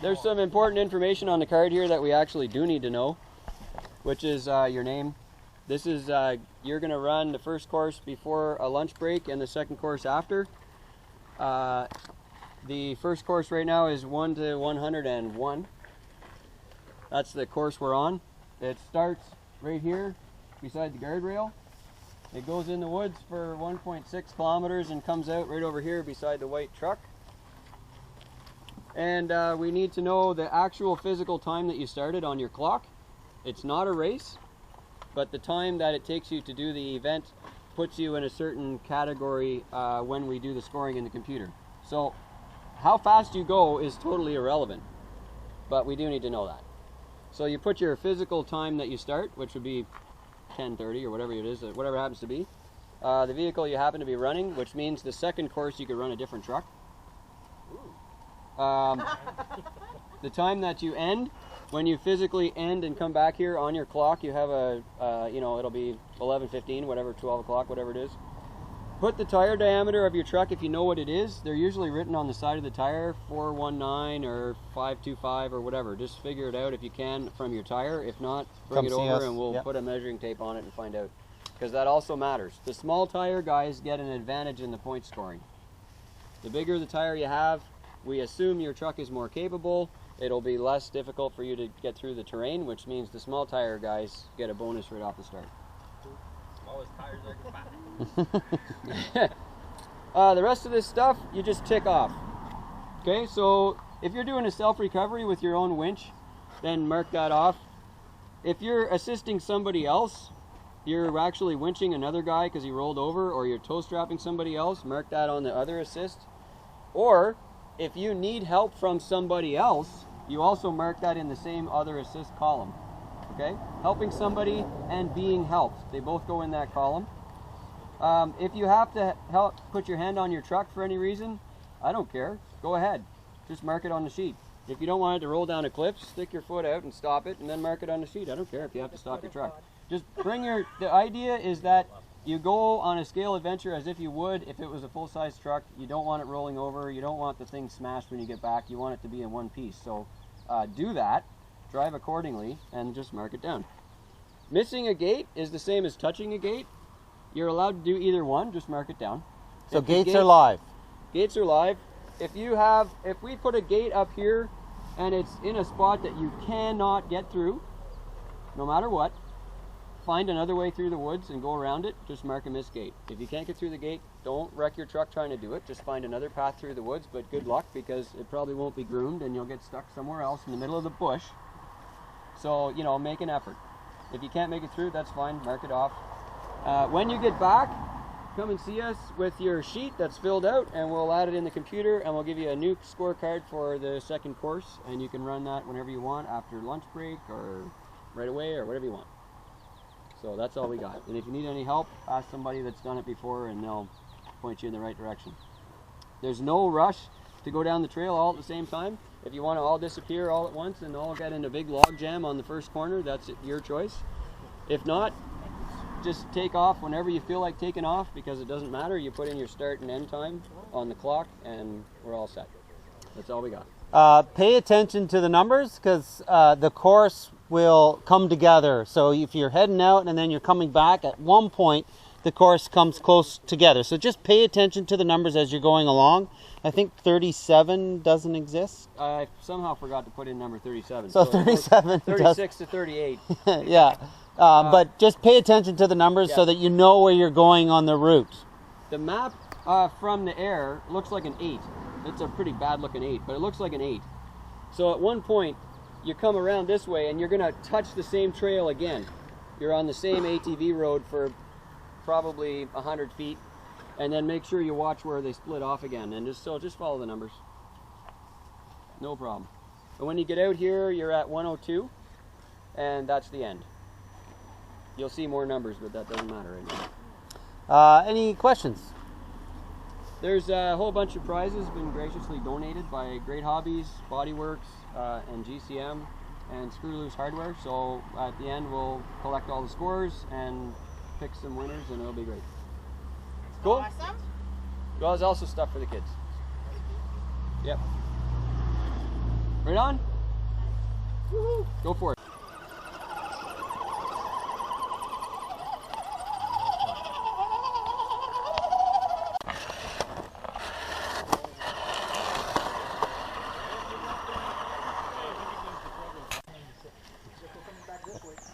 There's some important information on the card here that we actually do need to know, which is your name. This is, you're going to run the first course before a lunch break and the second course after. The first course right now is 1 to 101. That's the course we're on. It starts right here beside the guardrail. It goes in the woods for 1.6 kilometers and comes out right over here beside the white truck. And we need to know the actual physical time that you started on your clock. It's not a race, but the time that it takes you to do the event puts you in a certain category when we do the scoring in the computer. So how fast you go is totally irrelevant, but we do need to know that. So you put your physical time that you start, which would be 10:30 or whatever it is, whatever it happens to be. The vehicle you happen to be running, which means the second course you could run a different truck. The time that you end, when you physically end and come back here on your clock, you have a, you know, it'll be 11:15, whatever, 12 o'clock, whatever it is. Put the tire diameter of your truck, if you know what it is. They're usually written on the side of the tire, 419 or 525 or whatever. Just figure it out if you can from your tire. If not, bring it over and we'll put a measuring tape on it and find out. Because that also matters. The small tire guys get an advantage in the point scoring. The bigger the tire you have, we assume your truck is more capable. It'll be less difficult for you to get through the terrain, which means the small tire guys get a bonus right off the start. Tires the rest of this stuff you just tick off. Okay, so if you're doing a self-recovery with your own winch, then mark that off. If you're assisting somebody else, you're actually winching another guy because he rolled over, or you're toe strapping somebody else, mark that on the other assist. Or if you need help from somebody else, you also mark that in the same other assist column. Okay, helping somebody and being helped, they both go in that column. If you have to put your hand on your truck for any reason, I don't care, go ahead, just mark it on the sheet. If you don't want it to roll down a cliff, stick your foot out and stop it and then mark it on the sheet. I don't care if you have to stop your truck. Just bring the idea is that you go on a scale adventure as if you would if it was a full-size truck. You don't want it rolling over, you don't want the thing smashed when you get back, you want it to be in one piece. So do that. Drive accordingly and just mark it down. Missing a gate is the same as touching a gate. You're allowed to do either one, just mark it down. So gates are live. Gates are live. If we put a gate up here and it's in a spot that you cannot get through, no matter what, find another way through the woods and go around it, just mark a missed gate. If you can't get through the gate, don't wreck your truck trying to do it, just find another path through the woods, but good luck because it probably won't be groomed and you'll get stuck somewhere else in the middle of the bush. So, you know, make an effort. If you can't make it through, that's fine, mark it off. When you get back, come and see us with your sheet that's filled out and we'll add it in the computer and we'll give you a new scorecard for the second course and you can run that whenever you want, after lunch break or right away or whatever you want. So that's all we got. And if you need any help, ask somebody that's done it before and they'll point you in the right direction. There's no rush to go down the trail all at the same time. If you want to all disappear all at once and all get in a big log jam on the first corner, that's your choice. If not, just take off whenever you feel like taking off because it doesn't matter. You put in your start and end time on the clock and we're all set. That's all we got. Pay attention to the numbers because the course will come together. So if you're heading out and then you're coming back, at one point the course comes close together. So just pay attention to the numbers as you're going along. I think 37 doesn't exist. I somehow forgot to put in number 37. So 37. 36 to 38. Yeah. But just pay attention to the numbers so that you know where you're going on the route. The map from the air looks like an 8. It's a pretty bad looking 8, but it looks like an 8. So at one point, you come around this way and you're going to touch the same trail again. You're on the same ATV road for probably 100 feet. And then make sure you watch where they split off again. And just follow the numbers. No problem. But when you get out here, you're at 102. And that's the end. You'll see more numbers, but that doesn't matter right now. Any questions? There's a whole bunch of prizes been graciously donated by Great Hobbies, Bodyworks, and GCM, and Screw Loose Hardware. So at the end, we'll collect all the scores and pick some winners, and it'll be great. Cool? Awesome. Well, there's also stuff for the kids. Yep. Right on? Woo-hoo. Go for it.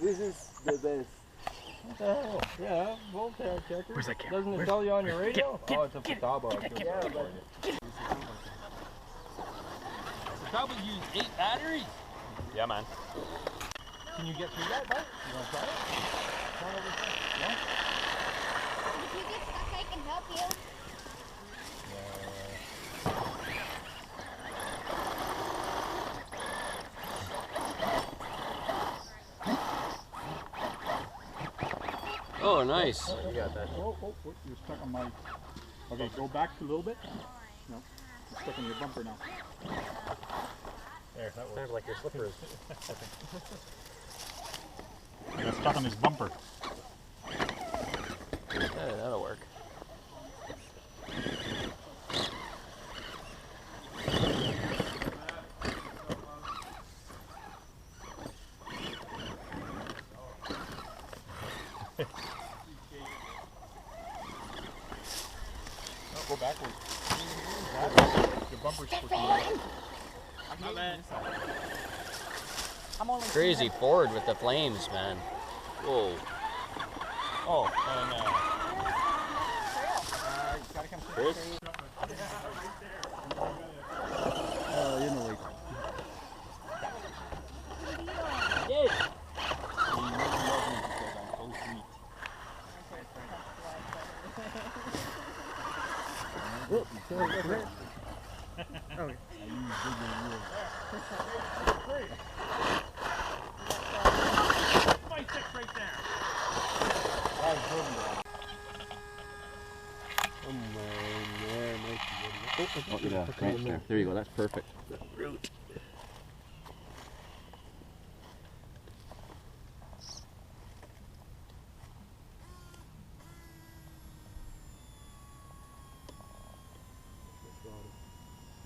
This is the best. What the hell? Yeah, voltage checker. Where's that camera? Doesn't it tell you on your radio? Oh, it's a Futaba. Yeah, but The trouble use 8 batteries. yeah, man. Can you get through that, bud? You want to try it? Try it over there. No? If you get stuck, I can help you. Oh, nice. You got that. Oh, you're stuck on my... Okay, go back a little bit. No, you're stuck on your bumper now. There, that works. Sounds like your slippers. You got stuck on his bumper. Yeah, that'll work. Go backwards. Your bumper's supposed to move. Crazy forward with the flames, man. Whoa. Oh, and gotta come Chris? you know, like, Yes. Oh, yeah, right there. There you go. That's perfect.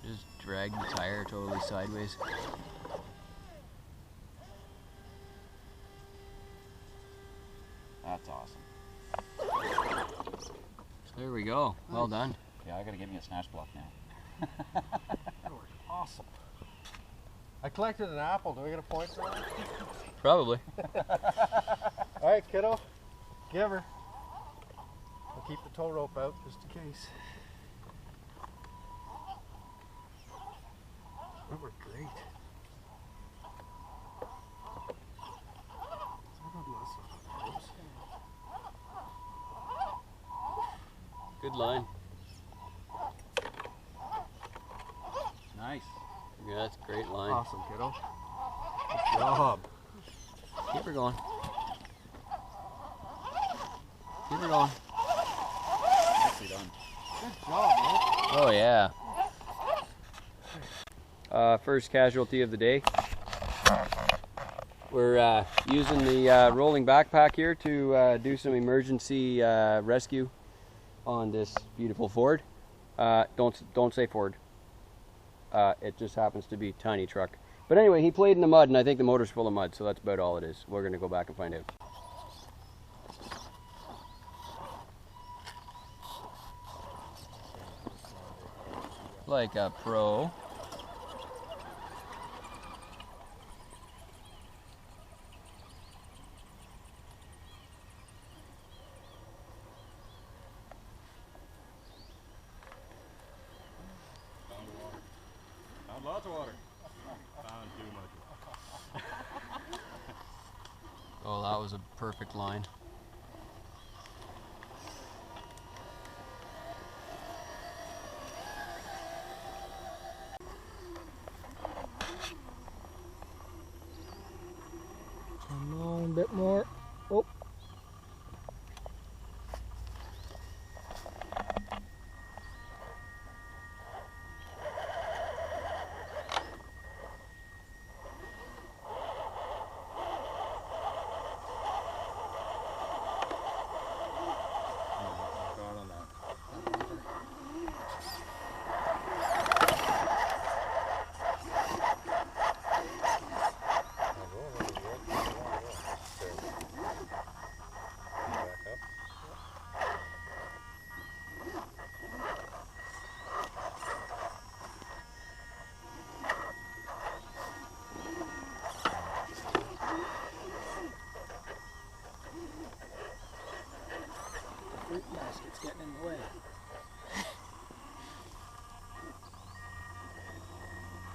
Just drag the tire totally sideways. That's awesome. So there we go. Well done. Yeah, I gotta get me a snatch block now. that was awesome. I collected an apple. Do we get a point for that? Probably. All right, kiddo. Give her. I'll keep the tow rope out just in case. That worked great. Good line. Nice. Yeah, that's a great line. Awesome, kiddo. Good job. Keep her going. Keep her going. Nicely done. Good job, man. Oh yeah. First casualty of the day. We're using the rolling backpack here to do some emergency rescue on this beautiful Ford. Don't say Ford. It just happens to be tiny truck. But anyway, he played in the mud, and I think the motor's full of mud, so that's about all it is. We're going to go back and find out. Like a pro. Found lots of water. Found too much. Oh, that was a perfect line. Come on, a bit more. Oh.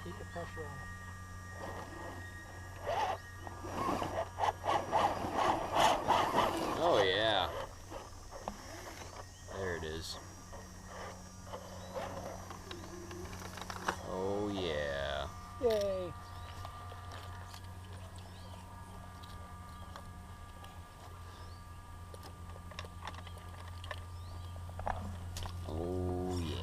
Keep the pressure on. Oh yeah. There it is. Oh yeah. Yay! Oh yeah.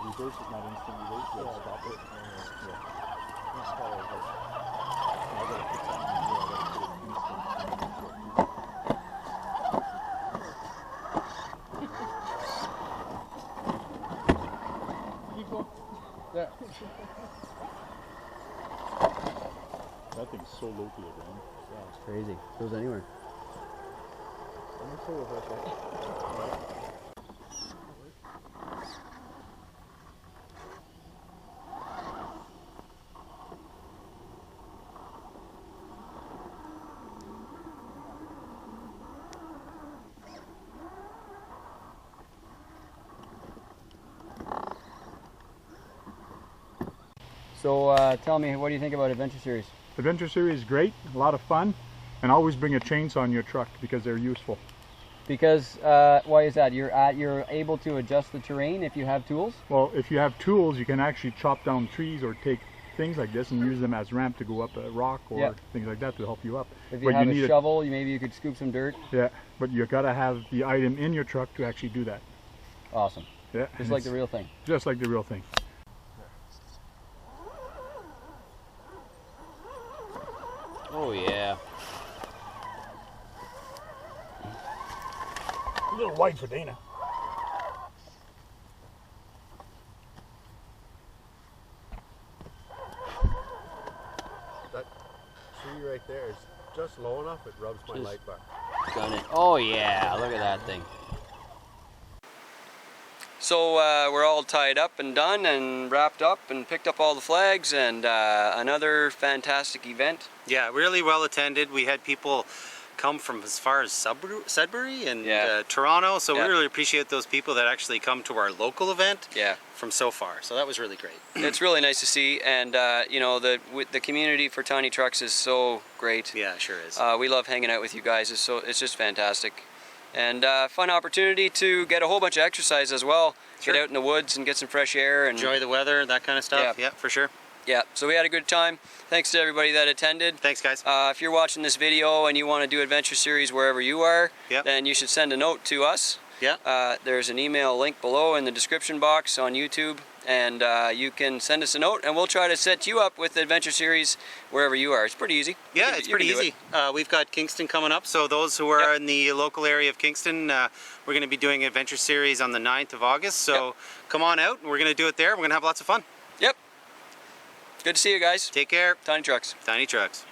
Reverse is not instant reverse. Yeah, stop it. Yeah. That's how it goes. I gotta put something in here. I gotta put it instant. Keep going. Yeah. That thing's so low to the ground. Yeah, it's crazy. Goes anywhere. I'm gonna show you about that. So tell me, what do you think about Adventure Series? Adventure Series is great, a lot of fun, and always bring a chainsaw in your truck because they're useful. Because why is that? You're able to adjust the terrain if you have tools. Well, if you have tools, you can actually chop down trees or take things like this and use them as ramp to go up a rock or things like that to help you up. If you have a shovel, maybe you could scoop some dirt. Yeah, but you gotta have the item in your truck to actually do that. Awesome. Yeah, just like the real thing. Just like the real thing. Oh yeah. A little wide for Dana. That tree right there is just low enough, it rubs my light bar. Done it. Oh yeah, look at that thing. So we're all tied up and done and wrapped up and picked up all the flags, and another fantastic event. Yeah, really well attended. We had people come from as far as Sudbury and Toronto, so we really appreciate those people that actually come to our local event from so far. So that was really great. It's really nice to see, and you know, the community for Tiny Trucks is so great. Yeah, sure is. We love hanging out with you guys. It's just fantastic. And fun opportunity to get a whole bunch of exercise as well. Sure. Get out in the woods and get some fresh air. And enjoy the weather, that kind of stuff. Yeah, for sure. Yeah, so we had a good time. Thanks to everybody that attended. Thanks, guys. If you're watching this video and you want to do Adventure Series wherever you are, then you should send a note to us. Yeah. There's an email link below in the description box on YouTube, and you can send us a note, and we'll try to set you up with the Adventure Series wherever you are. It's pretty easy. Yeah, it's pretty easy. We've got Kingston coming up, so those who are in the local area of Kingston, we're going to be doing Adventure Series on the 9th of August, so come on out. We're going to do it there. We're going to have lots of fun. Yep. Good to see you guys. Take care. Tiny Trucks. Tiny Trucks.